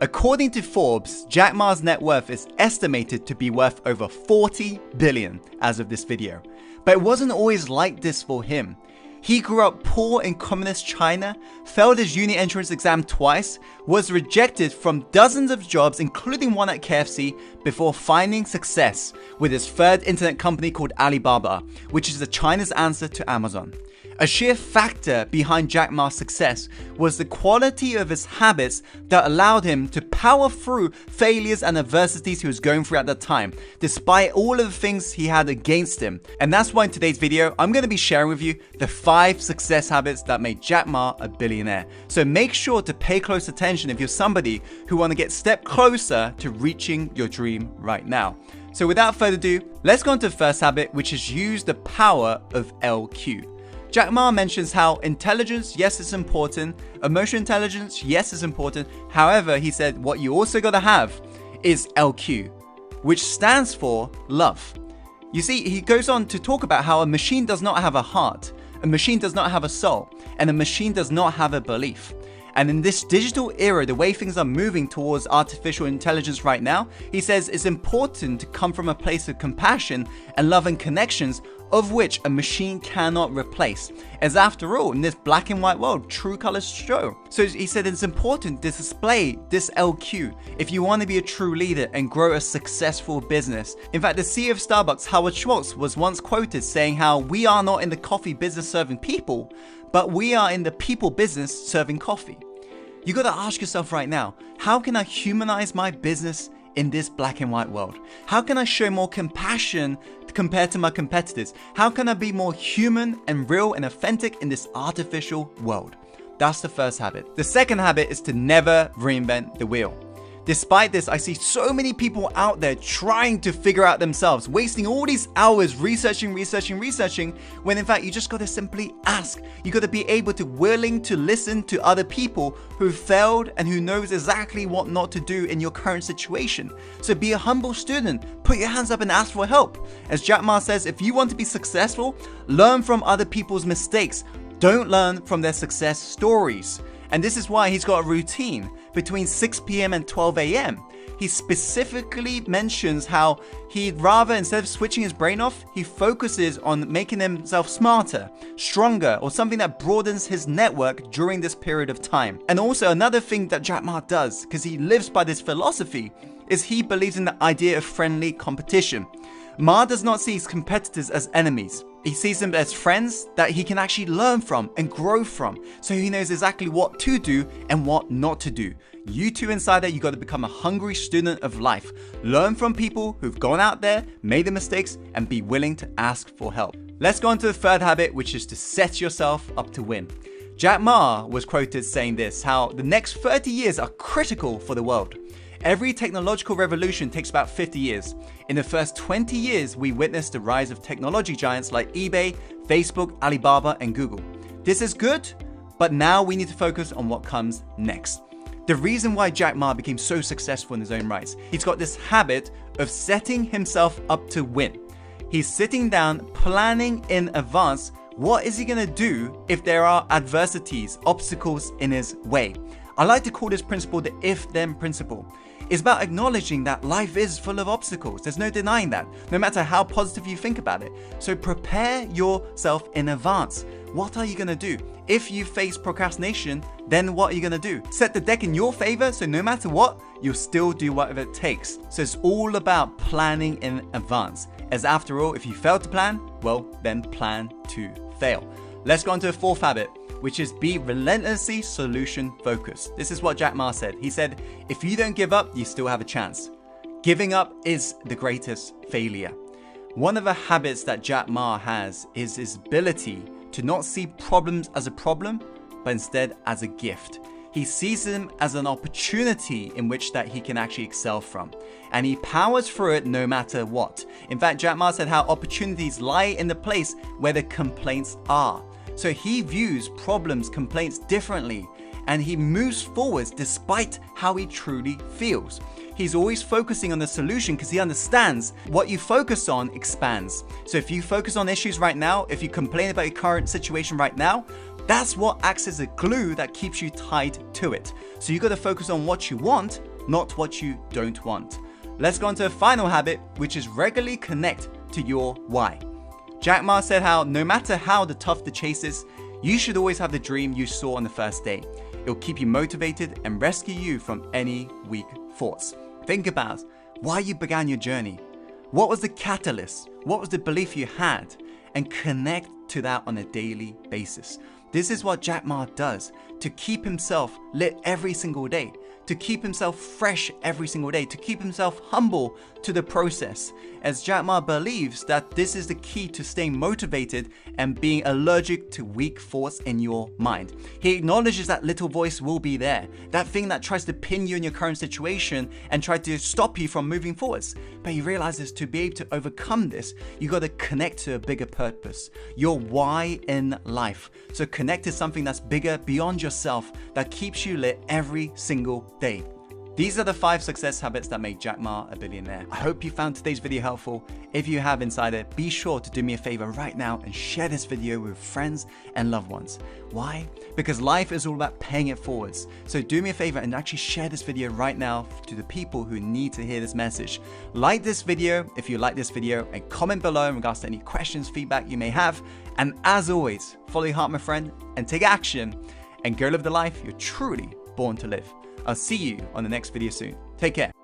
According to Forbes, Jack Ma's net worth is estimated to be worth over 40 billion as of this video. But it wasn't always like this for him. He grew up poor in communist China, failed his uni entrance exam twice, was rejected from dozens of jobs including one at KFC before finding success with his third internet company called Alibaba, which is China's answer to Amazon. A sheer factor behind Jack Ma's success was the quality of his habits that allowed him to power through failures and adversities he was going through at that time, despite all of the things he had against him. And that's why in today's video, I'm going to be sharing with you the 5 success habits that made Jack Ma a billionaire. So make sure to pay close attention if you're somebody who want to get a step closer to reaching your dream right now. So without further ado, let's go on to the first habit, which is use the power of LQ. Jack Ma mentions how intelligence, yes, it's important. Emotional intelligence, yes, it's important. However, he said what you also got to have is LQ, which stands for love. You see, he goes on to talk about how a machine does not have a heart, a machine does not have a soul, and a machine does not have a belief. And in this digital era, the way things are moving towards artificial intelligence right now, he says it's important to come from a place of compassion and love and connections, of which a machine cannot replace. As after all, in this black and white world, true colors show. So he said it's important to display this LQ if you want to be a true leader and grow a successful business. In fact, the CEO of Starbucks, Howard Schultz, was once quoted saying how we are not in the coffee business serving people, but we are in the people business serving coffee. You got to ask yourself right now, how can I humanize my business in this black and white world? How can I show more compassion compared to my competitors? How can I be more human and real and authentic in this artificial world? That's the first habit. The second habit is to never reinvent the wheel. Despite this, I see so many people out there trying to figure out themselves, wasting all these hours researching, when in fact you just got to simply ask. You got to be able to willing to listen to other people who failed and who knows exactly what not to do in your current situation. So be a humble student, put your hands up and ask for help. As Jack Ma says, if you want to be successful, learn from other people's mistakes. Don't learn from their success stories. And this is why he's got a routine between 6 p.m. and 12 a.m. He specifically mentions how he'd rather, instead of switching his brain off, he focuses on making himself smarter, stronger, or something that broadens his network during this period of time. And also another thing that Jack Ma does, because he lives by this philosophy, is he believes in the idea of friendly competition. Ma does not see his competitors as enemies. He sees them as friends that he can actually learn from and grow from, so he knows exactly what to do and what not to do. You too, Insider, you got to become a hungry student of life. Learn from people who've gone out there, made the mistakes, and be willing to ask for help. Let's go on to the third habit, which is to set yourself up to win. Jack Ma was quoted saying this, how the next 30 years are critical for the world. Every technological revolution takes about 50 years. In the first 20 years, we witnessed the rise of technology giants like eBay, Facebook, Alibaba, and Google. This is good, but now we need to focus on what comes next. The reason why Jack Ma became so successful in his own rights, he's got this habit of setting himself up to win. He's sitting down, planning in advance, what is he gonna do if there are adversities, obstacles in his way. I like to call this principle the if-then principle. It's about acknowledging that life is full of obstacles. There's no denying that, no matter how positive you think about it. So prepare yourself in advance. What are you going to do? If you face procrastination, then what are you going to do? Set the deck in your favor, so no matter what, you'll still do whatever it takes. So it's all about planning in advance. As after all, if you fail to plan, well, then plan to fail. Let's go on to the fourth habit, which is be relentlessly solution focused. This is what Jack Ma said. He said, if you don't give up, you still have a chance. Giving up is the greatest failure. One of the habits that Jack Ma has is his ability to not see problems as a problem, but instead as a gift. He sees them as an opportunity in which that he can actually excel from. And he powers through it no matter what. In fact, Jack Ma said how opportunities lie in the place where the complaints are. So he views problems, complaints differently, and he moves forwards despite how he truly feels. He's always focusing on the solution because he understands what you focus on expands. So if you focus on issues right now, if you complain about your current situation right now, That's what acts as a glue that keeps you tied to it. So you got to focus on what you want, not what you don't want. Let's go on to a final habit, which is regularly connect to your why. Jack Ma said how no matter how tough the chase is, you should always have the dream you saw on the first day. It'll keep you motivated and rescue you from any weak thoughts. Think about why you began your journey. What was the catalyst? What was the belief you had? And connect to that on a daily basis. This is what Jack Ma does to keep himself lit every single day, to keep himself fresh every single day, to keep himself humble to the process, as Jack Ma believes that this is the key to staying motivated and being allergic to weak thoughts in your mind. He acknowledges that little voice will be there, that thing that tries to pin you in your current situation and try to stop you from moving forwards. But he realizes to be able to overcome this, you got to connect to a bigger purpose, your why in life. So connect to something that's bigger beyond yourself, that keeps you lit every single day. These are the 5 success habits that make Jack Ma a billionaire. I hope you found today's video helpful. If you have, Insider, be sure to do me a favor right now and share this video with friends and loved ones. Why? Because life is all about paying it forwards. So do me a favor and actually share this video right now to the people who need to hear this message. Like this video if you like this video, and comment below in regards to any questions, feedback you may have. And as always, follow your heart, my friend, and take action and go live the life you're truly born to live. I'll see you on the next video soon. Take care.